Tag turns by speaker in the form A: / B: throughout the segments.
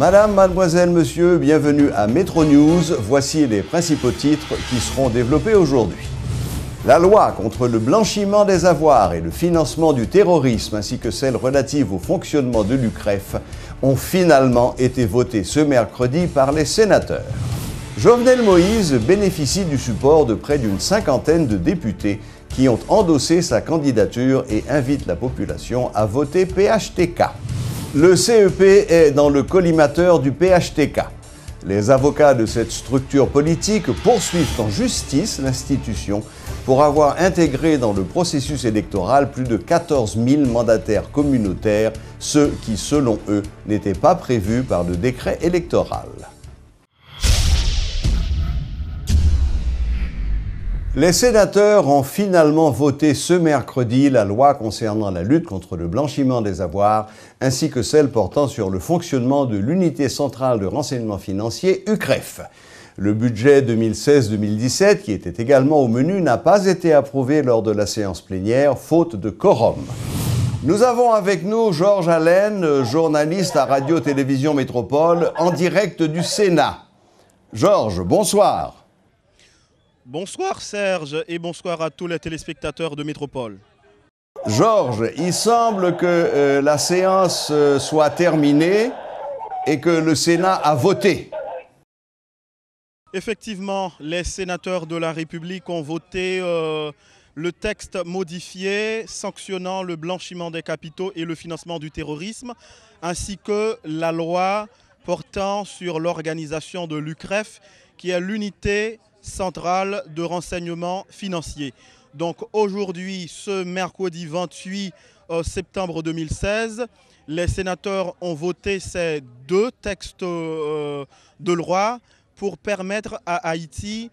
A: Madame, mademoiselle, monsieur, bienvenue à Metro News. Voici les principaux titres qui seront développés aujourd'hui. La loi contre le blanchiment des avoirs et le financement du terrorisme ainsi que celle relative au fonctionnement de l'UCREF ont finalement été votées ce mercredi par les sénateurs. Jovenel Moïse bénéficie du support de près d'une cinquantaine de députés qui ont endossé sa candidature et invitent la population à voter PHTK. Le CEP est dans le collimateur du PHTK. Les avocats de cette structure politique poursuivent en justice l'institution pour avoir intégré dans le processus électoral plus de 14 000 mandataires communautaires, ceux qui, selon eux, n'étaient pas prévus par le décret électoral. Les sénateurs ont finalement voté ce mercredi la loi concernant la lutte contre le blanchiment des avoirs ainsi que celle portant sur le fonctionnement de l'unité centrale de renseignement financier UCREF. Le budget 2016-2017, qui était également au menu, n'a pas été approuvé lors de la séance plénière, faute de quorum. Nous avons avec nous Georges Allen, journaliste à Radio-Télévision Métropole, en direct du Sénat. Georges, bonsoir.
B: Bonsoir Serge et bonsoir à tous les téléspectateurs de Métropole.
A: Georges, il semble que la séance soit terminée et que le Sénat a voté.
B: Effectivement, les sénateurs de la République ont voté le texte modifié sanctionnant le blanchiment des capitaux et le financement du terrorisme, ainsi que la loi portant sur l'organisation de l'UCREF, qui est l'unité centrale de renseignement financier. Donc aujourd'hui, ce mercredi 28 septembre 2016, les sénateurs ont voté ces deux textes de loi pour permettre à Haïti,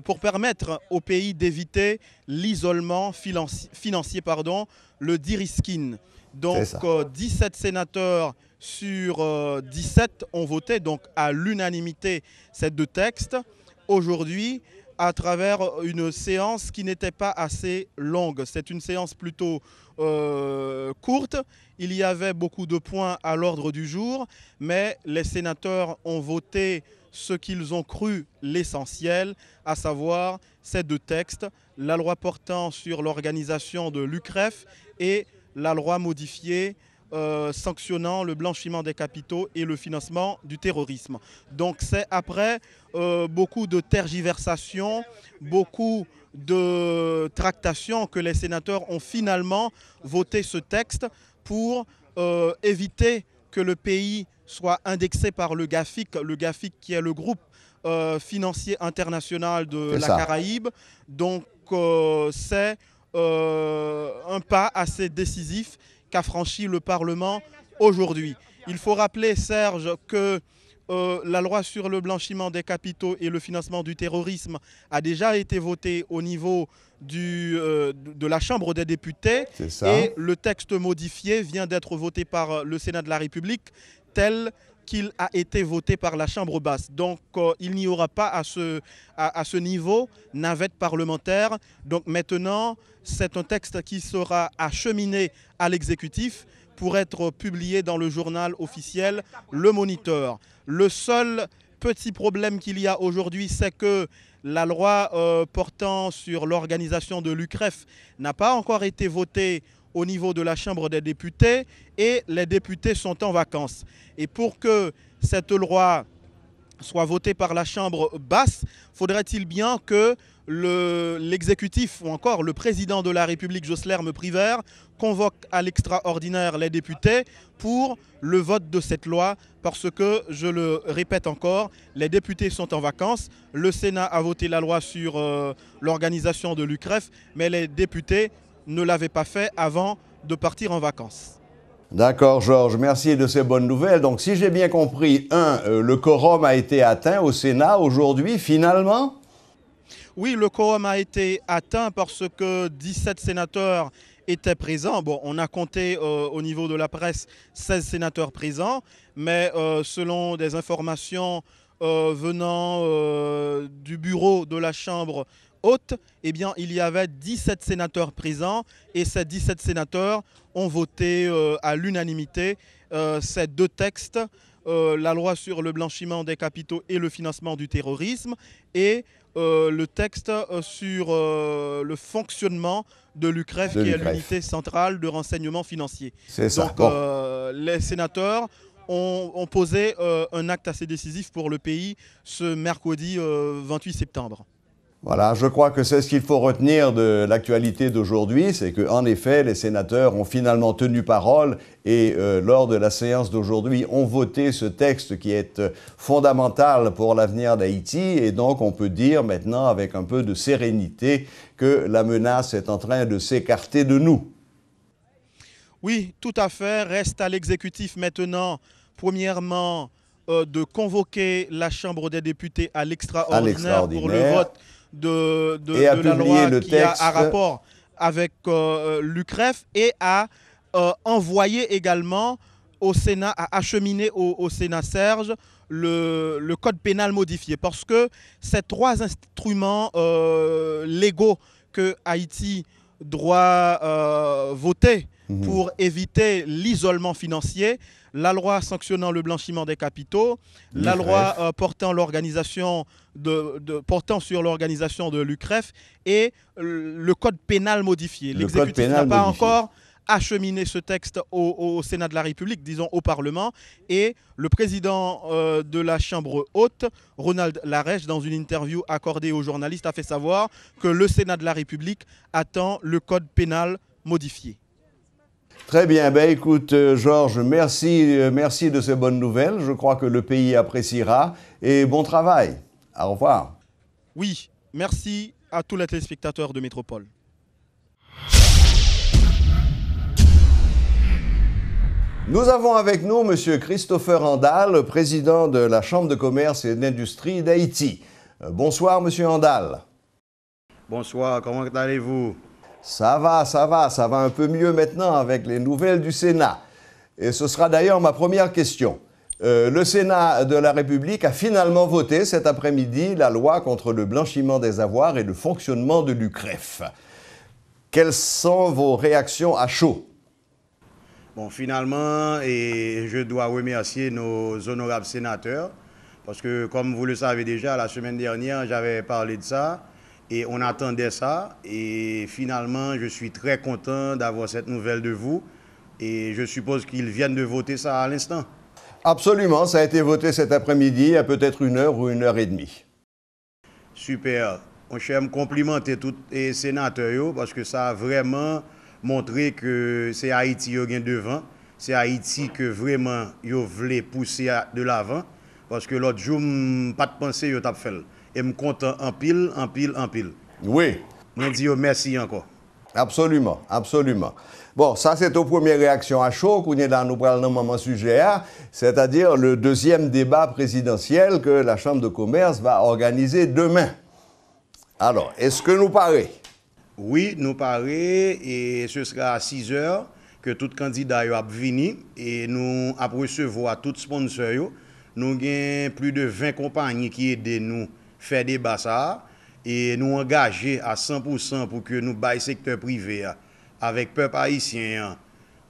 B: pour permettre au pays d'éviter l'isolement financier, le de-risking. Donc 17 sénateurs sur 17 ont voté donc à l'unanimité ces deux textes. Aujourd'hui, à travers une séance qui n'était pas assez longue. C'est une séance plutôt courte. Il y avait beaucoup de points à l'ordre du jour, mais les sénateurs ont voté ce qu'ils ont cru l'essentiel, à savoir ces deux textes, la loi portant sur l'organisation de l'UCREF et la loi modifiée sanctionnant le blanchiment des capitaux et le financement du terrorisme. Donc c'est après beaucoup de tergiversations, beaucoup de tractations que les sénateurs ont finalement voté ce texte pour éviter que le pays soit indexé par le GAFIC qui est le groupe financier international de la Caraïbe. Donc c'est un pas assez décisif qu'a franchi le Parlement aujourd'hui. Il faut rappeler, Serge, que la loi sur le blanchiment des capitaux et le financement du terrorisme a déjà été votée au niveau de la Chambre des députés et le texte modifié vient d'être voté par le Sénat de la République tel qu'il a été voté par la Chambre basse. Donc il n'y aura pas à ce niveau navette parlementaire. Donc maintenant, c'est un texte qui sera acheminé à l'exécutif pour être publié dans le journal officiel Le Moniteur. Le seul petit problème qu'il y a aujourd'hui, c'est que la loi portant sur l'organisation de l'UCREF n'a pas encore été votée au niveau de la Chambre des députés et les députés sont en vacances. Et pour que cette loi soit votée par la Chambre basse, faudrait-il bien que l'exécutif ou encore le président de la République, Joslerme Privert, convoque à l'extraordinaire les députés pour le vote de cette loi parce que, je le répète encore, les députés sont en vacances. Le Sénat a voté la loi sur l'organisation de l'UCREF, mais les députés ne l'avaient pas fait avant de partir en vacances.
A: D'accord, Georges, merci de ces bonnes nouvelles. Donc, si j'ai bien compris, le quorum a été atteint au Sénat aujourd'hui, finalement?
B: Oui, le quorum a été atteint parce que 17 sénateurs étaient présents. Bon, on a compté au niveau de la presse 16 sénateurs présents, mais selon des informations venant du bureau de la Chambre haute, eh bien, il y avait 17 sénateurs présents et ces 17 sénateurs ont voté à l'unanimité ces deux textes la loi sur le blanchiment des capitaux et le financement du terrorisme et le texte sur le fonctionnement de l'UCREF, qui est l'unité centrale de renseignement financier.
A: C'est ça.
B: Donc, bon. Les sénateurs ont posé un acte assez décisif pour le pays ce mercredi 28 septembre.
A: Voilà, je crois que c'est ce qu'il faut retenir de l'actualité d'aujourd'hui, c'est qu'en effet, les sénateurs ont finalement tenu parole et lors de la séance d'aujourd'hui ont voté ce texte qui est fondamental pour l'avenir d'Haïti et donc on peut dire maintenant avec un peu de sérénité que la menace est en train de s'écarter de nous.
B: Oui, tout à fait. Reste à l'exécutif maintenant, premièrement, de convoquer la Chambre des députés à l'extraordinaire pour le vote de la loi qui a un rapport avec l'UCREF et à envoyer également au Sénat, à acheminer au Sénat Serge le code pénal modifié. Parce que ces trois instruments légaux que Haïti doit voter pour éviter l'isolement financier, la loi sanctionnant le blanchiment des capitaux, la loi portant sur l'organisation de l'UCREF et le code pénal modifié. L'exécutif n'a pas encore acheminé ce texte au Sénat de la République, disons au Parlement, et le président de la Chambre haute, Ronald Larèche, dans une interview accordée aux journalistes, a fait savoir que le Sénat de la République attend le code pénal modifié.
A: Très bien. Ben, écoute, Georges, merci de ces bonnes nouvelles. Je crois que le pays appréciera. Et bon travail. Au revoir.
B: Oui, merci à tous les téléspectateurs de Métropole.
A: Nous avons avec nous M. Christopher Andal, président de la Chambre de commerce et d'industrie d'Haïti. Bonsoir, M. Andal.
C: Bonsoir, comment allez-vous?
A: Ça va un peu mieux maintenant avec les nouvelles du Sénat. Et ce sera d'ailleurs ma première question. Le Sénat de la République a finalement voté cet après-midi la loi contre le blanchiment des avoirs et le fonctionnement de l'UCREF. Quelles sont vos réactions à chaud?
C: Bon, finalement, et je dois remercier nos honorables sénateurs, parce que comme vous le savez déjà, la semaine dernière, j'avais parlé de ça. Et on attendait ça. Et finalement, je suis très content d'avoir cette nouvelle de vous. Et je suppose qu'ils viennent de voter ça à l'instant.
A: Absolument. Ça a été voté cet après-midi, il y a peut-être 1 heure ou 1h30.
C: Super. Mon cher, me complimenter tous les sénateurs parce que ça a vraiment montré que c'est Haïti qui est devant. C'est Haïti que vraiment ils voulaient pousser de l'avant. Parce que l'autre jour, je pas de pensée, ils ont fait. Et je suis content en pile.
A: Oui.
C: Je dis merci encore.
A: Absolument. Bon, ça c'est aux premières réactions à chaud qu'on est dans nous parlons moment sujet, c'est-à-dire le deuxième débat présidentiel que la Chambre de commerce va organiser demain. Alors, est-ce que nous paraît?
C: Oui, nous paraît, et ce sera à 6 heures que tout candidat va venir et nous allons recevoir tous les sponsors. Nous avons plus de 20 compagnies qui aident nous faire des ça et nous engager à 100% pour que nous baillons secteur privé avec le peuple haïtien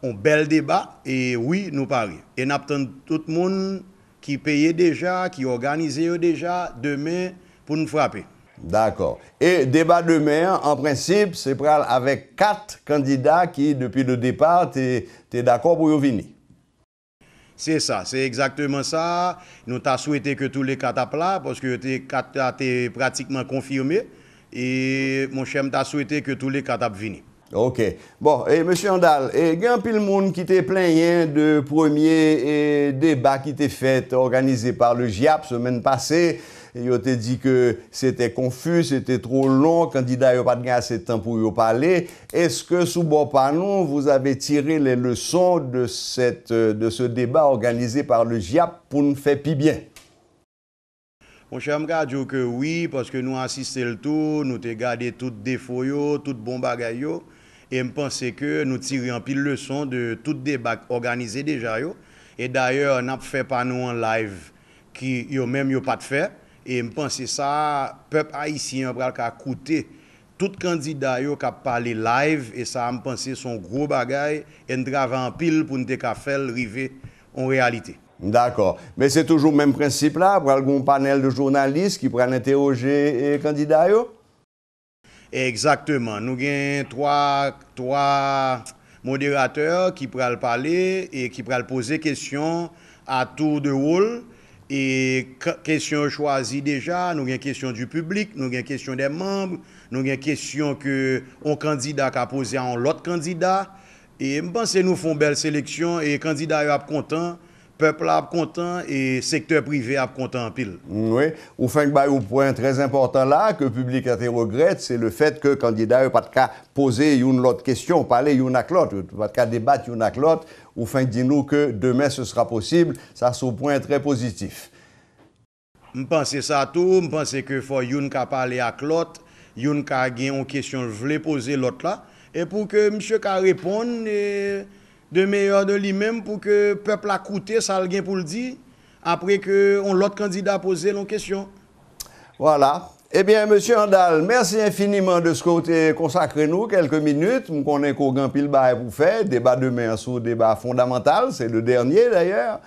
C: un bel débat et oui nous parions et nous attendons tout le monde qui paye déjà, qui organise déjà demain pour nous frapper.
A: D'accord. Et débat demain, en principe, c'est avec 4 candidats qui, depuis le départ, tu es d'accord pour y venir.
C: C'est ça, c'est exactement ça. Nous t'avons souhaité que tous les 4 à plat, parce que tes 4 étaient pratiquement confirmés. Et mon cher, t'a souhaité que tous les 4 à venir.
A: OK. Bon, et M. Andal, il y a un peu de monde qui t'est plaint de premier débat qui était fait, organisé par le GIAP semaine passée. Il a dit que c'était confus, c'était trop long, le candidat n'a pas de assez de temps pour y parler. Est-ce que, sous Bopanon, vous avez tiré les leçons de ce débat organisé par le GIAP pour nous faire plus bien?
C: Mon cher, je dis que oui, parce que nous assistons le tout, nous avons gardé tout défaut, tout bon bagay. Et je pense que nous tirons en pile leçon de tout débat organisé déjà. Et d'ailleurs, nous avons fait par nous en live qui n'a pas de fait. Et je pense que ça, le peuple haïtien va coûter tout candidat qui a parlé live. Et ça, je pense que son gros bagay. Et nous travaillons en pile pour nous faire arriver en réalité.
A: D'accord. Mais c'est toujours le même principe là, pour un panel de journalistes qui pourraient interroger les candidats?
C: Exactement. Nous avons trois modérateurs qui pourraient parler et qui pourraient poser questions à tour de rôle. Et questions choisies déjà, nous avons une question du public, nous avons une question des membres, nous avons une question que un candidat a posé à l'autre candidat. Et je pense que nous faisons une belle sélection et les candidats sont contents, le peuple est content et le secteur privé est content en pile.
A: Oui, ou fin un point très important là, que le public a été regrette, c'est le fait que le candidat n'a pas de cas poser une autre question, parler une à l'autre, pas de cas débattre une à l'autre, ou fin dit-nous que demain ce sera possible, ça c'est un point très positif.
C: Je pense ça tout, je pense que faut une ka parler à l'autre, une ka gen une question voulait poser l'autre là et pour que monsieur ka réponde de meilleur de lui-même pour que le peuple a écouté ça le gain pour le dire après que l'autre candidat posé une question.
A: Voilà. Eh bien, monsieur Andal, merci infiniment de ce côté consacré nous quelques minutes. Je connais qu'on a un pile pour faire. Débat demain sur débat fondamental, c'est le dernier d'ailleurs.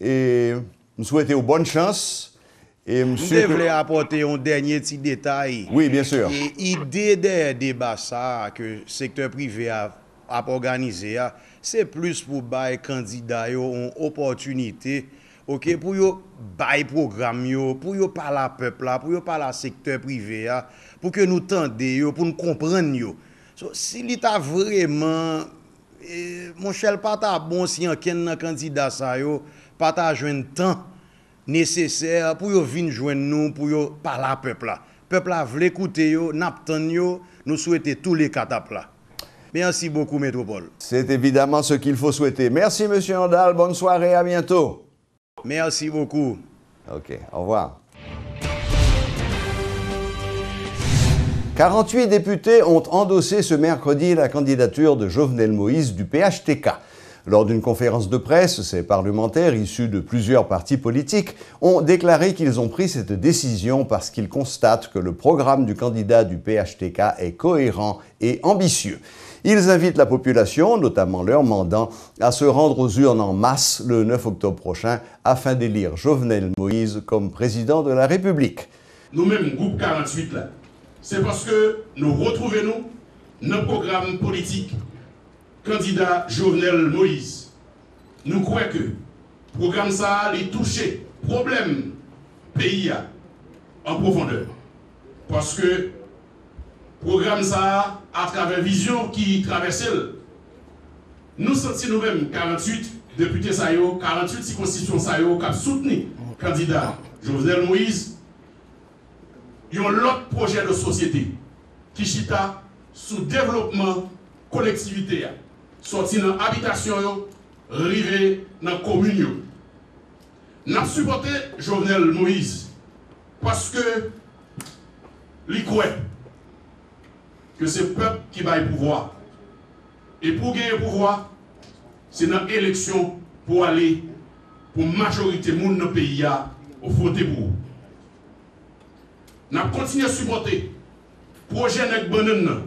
A: Et je souhaite une bonne chance. Et
C: je voulais apporter un dernier petit détail.
A: Oui, bien sûr.
C: Et l'idée des débats ça que le secteur privé a organisé, c'est plus pour les candidats une opportunité. OK, pour yo bay programme yo, pour yo parler à peuple là, pour yo parler à secteur privé pour que nous tendez yo, pour nous comprendre yo. So, si l'État vraiment mon cher pas ta bon si un candidat ça yo, pas ta joindre temps nécessaire pour yo venir joindre nous pour yo parler à peuple là. Peuple là veut écouter yo, n'attend yo, nous souhaiter tous les catapes là. Merci beaucoup Métropole.
A: C'est évidemment ce qu'il faut souhaiter. Merci monsieur Andal, bonne soirée, à bientôt.
C: Merci beaucoup.
A: OK, au revoir. 48 députés ont endossé ce mercredi la candidature de Jovenel Moïse du PHTK. Lors d'une conférence de presse, ces parlementaires issus de plusieurs partis politiques ont déclaré qu'ils ont pris cette décision parce qu'ils constatent que le programme du candidat du PHTK est cohérent et ambitieux. Ils invitent la population, notamment leurs mandants, à se rendre aux urnes en masse le 9 octobre prochain afin d'élire Jovenel Moïse comme président de la République.
D: Nous-mêmes, groupe 48, là, c'est parce que nous retrouvons nos programmes politiques, candidat Jovenel Moïse. Nous croyons que le programme ça les toucher, problème pays en profondeur. Parce que programme ça, à travers vision qui traverse, nous sentons nous-mêmes 48 députés, 48 circonscriptions qui ont soutenu le candidat Jovenel Moïse. Ils ont l'autre projet de société qui chita sous développement collectivité, sorti dans l'habitation, arrivé dans la commune. Nous avons supporté Jovenel Moïse parce que il croit que c'est le peuple qui va le pouvoir. Et pour gagner le pouvoir, c'est dans l'élection pour aller pour la majorité de dans le pays au voter pour. Nous avons continué à supporter le projet Nek Banan,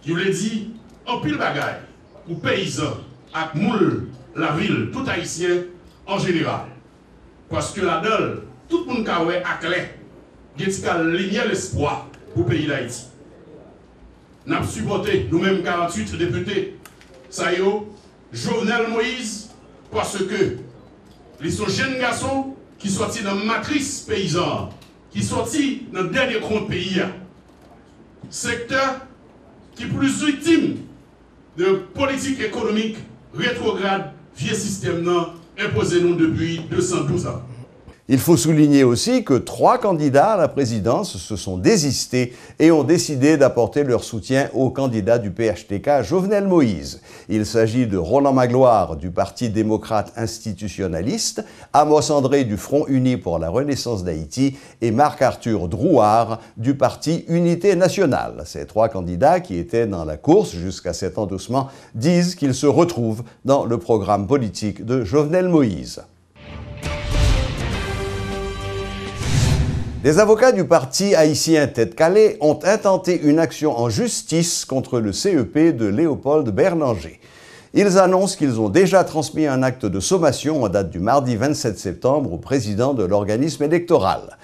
D: qui voulait dire en pile bagaille pour paysans, avec moule, la ville, tout haïtien en général. Parce que là-dedans, tout le monde qui a clair, il y a lumière l'espoir pour le pays d'Haïti. Nous avons supporté, nous-mêmes 48 députés, ça y est, Jovenel Moïse, parce que ils sont jeunes garçons qui sont sortis dans la matrice paysanne, qui sont sortis dans le dernier grand pays. Secteur qui est plus victime de politique économique rétrograde, vieux système imposé nous depuis 212 ans.
A: Il faut souligner aussi que 3 candidats à la présidence se sont désistés et ont décidé d'apporter leur soutien au candidat du PHTK, Jovenel Moïse. Il s'agit de Roland Magloire du Parti démocrate institutionnaliste, Amos André du Front uni pour la Renaissance d'Haïti et Marc-Arthur Drouard du Parti Unité nationale. Ces 3 candidats qui étaient dans la course jusqu'à cet endossement disent qu'ils se retrouvent dans le programme politique de Jovenel Moïse. Les avocats du parti haïtien Tête Calée ont intenté une action en justice contre le CEP de Léopold Berlanger. Ils annoncent qu'ils ont déjà transmis un acte de sommation en date du mardi 27 septembre au président de l'organisme électoral.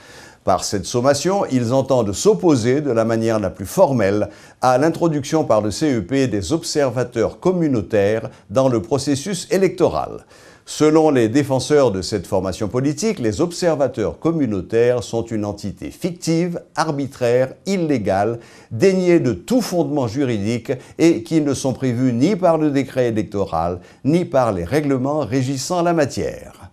A: Par cette sommation, ils entendent s'opposer de la manière la plus formelle à l'introduction par le CEP des observateurs communautaires dans le processus électoral. Selon les défenseurs de cette formation politique, les observateurs communautaires sont une entité fictive, arbitraire, illégale, déniée de tout fondement juridique et qui ne sont prévus ni par le décret électoral, ni par les règlements régissant la matière.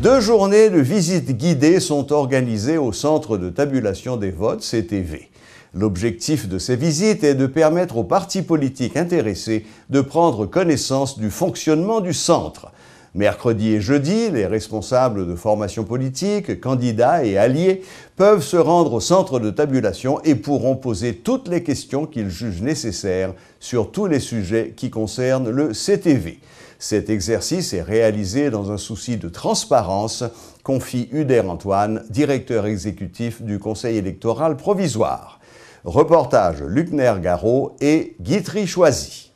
A: 2 journées de visites guidées sont organisées au Centre de tabulation des votes, CTV. L'objectif de ces visites est de permettre aux partis politiques intéressés de prendre connaissance du fonctionnement du centre. Mercredi et jeudi, les responsables de formations politiques, candidats et alliés peuvent se rendre au centre de tabulation et pourront poser toutes les questions qu'ils jugent nécessaires sur tous les sujets qui concernent le CTV. Cet exercice est réalisé dans un souci de transparence, confie Hubert Antoine, directeur exécutif du Conseil électoral provisoire. Reportage Luckner Garot et Guitry Choisy.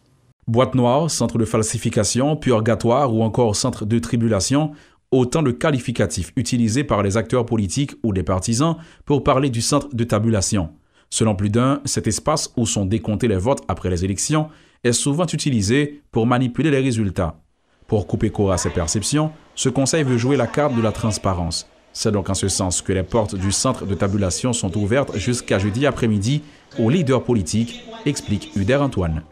E: Boîte noire, centre de falsification, purgatoire ou encore centre de tribulation, autant de qualificatifs utilisés par les acteurs politiques ou des partisans pour parler du centre de tabulation. Selon plus d'un, cet espace où sont décomptés les votes après les élections est souvent utilisé pour manipuler les résultats. Pour couper court à ces perceptions, ce conseil veut jouer la carte de la transparence. C'est donc en ce sens que les portes du centre de tabulation sont ouvertes jusqu'à jeudi après-midi aux leaders politiques, explique Hubert Antoine.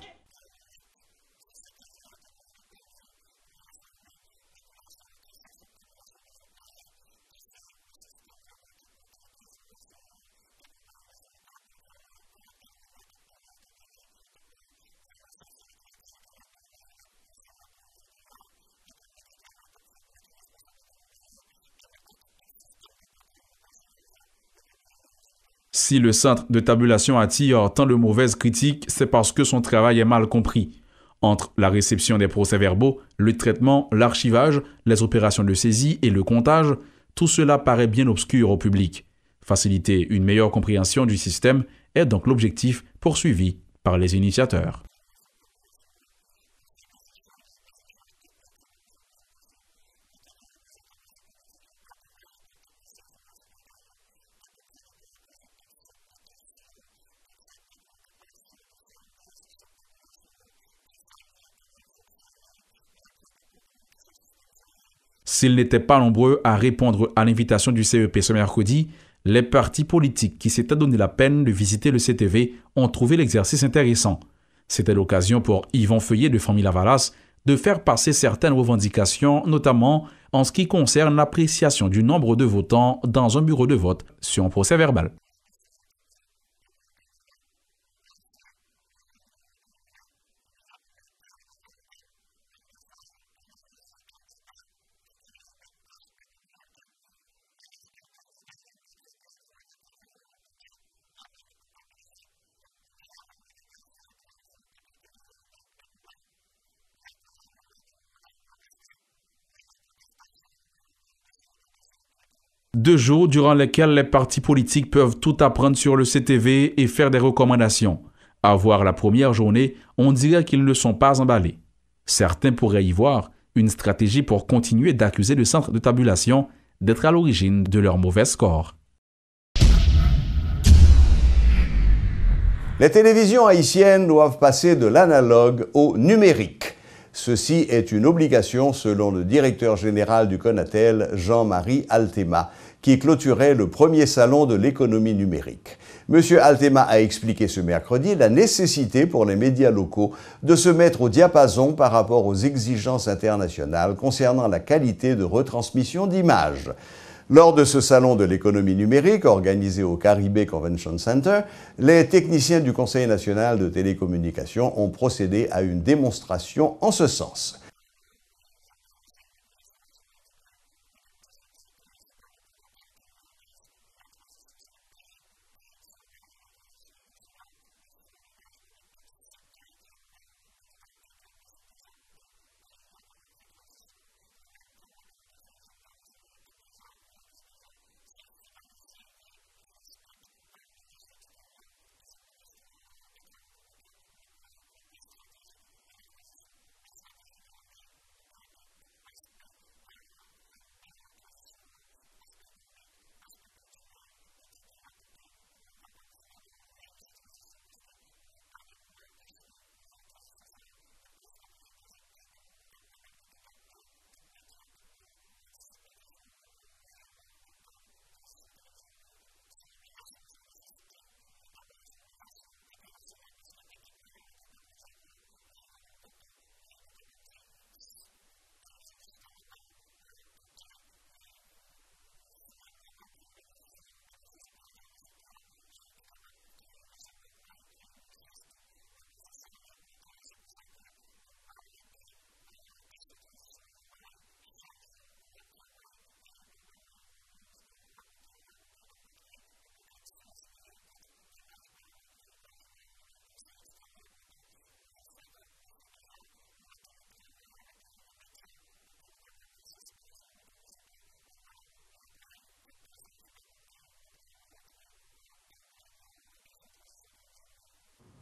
E: Si le centre de tabulation attire tant de mauvaises critiques, c'est parce que son travail est mal compris. Entre la réception des procès-verbaux, le traitement, l'archivage, les opérations de saisie et le comptage, tout cela paraît bien obscur au public. Faciliter une meilleure compréhension du système est donc l'objectif poursuivi par les initiateurs. S'ils n'étaient pas nombreux à répondre à l'invitation du CEP ce mercredi, les partis politiques qui s'étaient donné la peine de visiter le CTV ont trouvé l'exercice intéressant. C'était l'occasion pour Yvon Feuillet de Famille Lavalas de faire passer certaines revendications, notamment en ce qui concerne l'appréciation du nombre de votants dans un bureau de vote sur un procès-verbal. Deux jours durant lesquels les partis politiques peuvent tout apprendre sur le CTV et faire des recommandations. À voir la première journée, on dirait qu'ils ne sont pas emballés. Certains pourraient y voir une stratégie pour continuer d'accuser le centre de tabulation d'être à l'origine de leur mauvais score.
A: Les télévisions haïtiennes doivent passer de l'analogue au numérique. Ceci est une obligation selon le directeur général du Conatel, Jean-Marie Altema, qui clôturait le premier salon de l'économie numérique. M. Altema a expliqué ce mercredi la nécessité pour les médias locaux de se mettre au diapason par rapport aux exigences internationales concernant la qualité de retransmission d'images. Lors de ce salon de l'économie numérique organisé au Caribé Convention Center, les techniciens du Conseil national de télécommunications ont procédé à une démonstration en ce sens.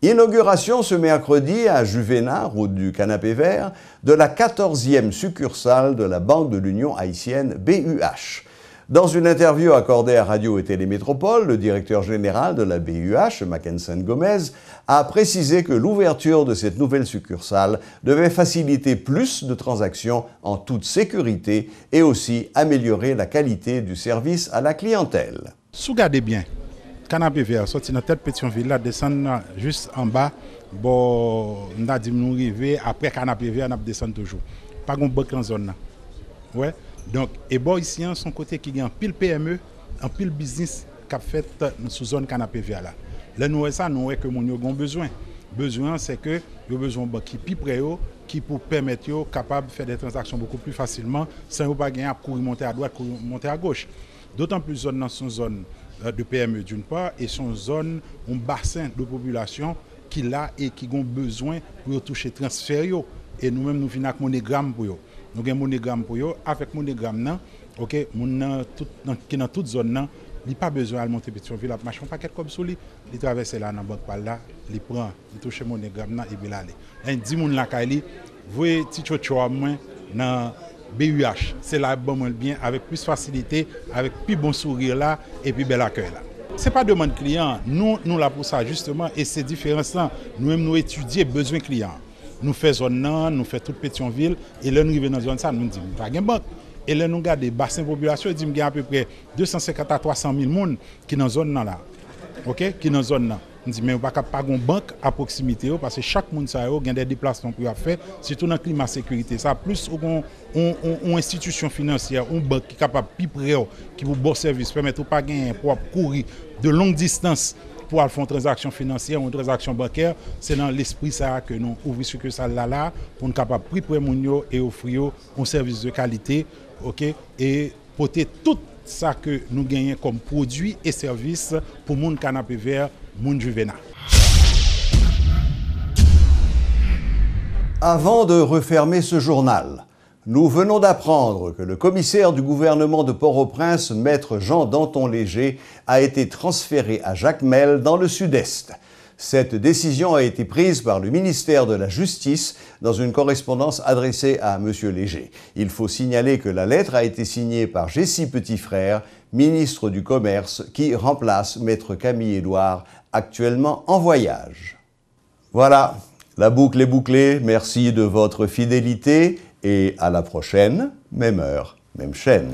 A: Inauguration ce mercredi à Juvénat, route du Canapé Vert, de la 14e succursale de la Banque de l'Union haïtienne BUH. Dans une interview accordée à Radio et Télémétropole, le directeur général de la BUH, Mackensen Gomez, a précisé que l'ouverture de cette nouvelle succursale devait faciliter plus de transactions en toute sécurité et aussi améliorer la qualité du service à la clientèle.
F: Si vous regardez bien, Canapé Vert, sorti dans tête Pétionville, là, descendre juste en bas, bon, on a dit nous arriver après Canapé Vert, on descend toujours. Pas de banque dans la zone. Ouais. Donc, et bon, ici, son côté qui a un pile PME, un pile business qui a fait sous zone Canapé Vert là. Là, nous ça, nous voyons que mon avons besoin. Besoin, c'est que nous avons besoin de banque qui plus près, qui pour permettre aux capable de faire des transactions beaucoup plus facilement, sans pas gagner à courir monter à droite, courir monter à gauche. D'autant plus zone dans son zone de PME d'une part et son zone, un bassin de population qui l'a et qui ont besoin pour toucher transfert. Et nous-mêmes, nous venons avec monogramme pour eux. Nous avons un monogramme pour eux. Avec monogramme, ok, qui dans toute zone, il n'y a pas besoin de monter Pétionville, il marche un paquet comme ça, il traverse là dans la banque par là, il prend, il touche le monogramme et puis là. Il dit mon là, vous voyez, petit chocho moins dans BUH, c'est là bon bien avec plus facilité, avec plus bon sourire là et puis bel accueil là. C'est pas demande client, nous là pour ça justement et c'est différent ça. Nous-mêmes nous étudier besoin client. Nous faisons zone, nous faisons toute Pétionville et là nous arrivons dans zone ça, nous disons pas de banque. Et là nous regardons bassin population, il dit qu'il y a à peu près 250 à 300 000 personnes qui dans zone là. OK, qui dans zone là. On dit mais on pas capable une banque à proximité parce que chaque monde ça a des déplacements pour faire surtout dans le climat sécurité ça plus une institution financière une banque qui est capable plus près qui vous bon service permettre pas gagner pour courir de longue distance pour faire une transaction financière ou une transaction bancaire c'est dans l'esprit ça que nous ouvrons ce que ça là pour nous capable plus près moun et offrir un service de qualité OK et porter tout ça que nous gagnons comme produits et services pour moun Canapé Vert, moun Juvénat.
A: Avant de refermer ce journal, nous venons d'apprendre que le commissaire du gouvernement de Port-au-Prince, maître Jean Danton-Léger, a été transféré à Jacmel dans le sud-est. Cette décision a été prise par le ministère de la Justice dans une correspondance adressée à M. Léger. Il faut signaler que la lettre a été signée par Jessie Petit-Frère, ministre du Commerce, qui remplace maître Camille Édouard, actuellement en voyage. Voilà, la boucle est bouclée. Merci de votre fidélité et à la prochaine, même heure, même chaîne.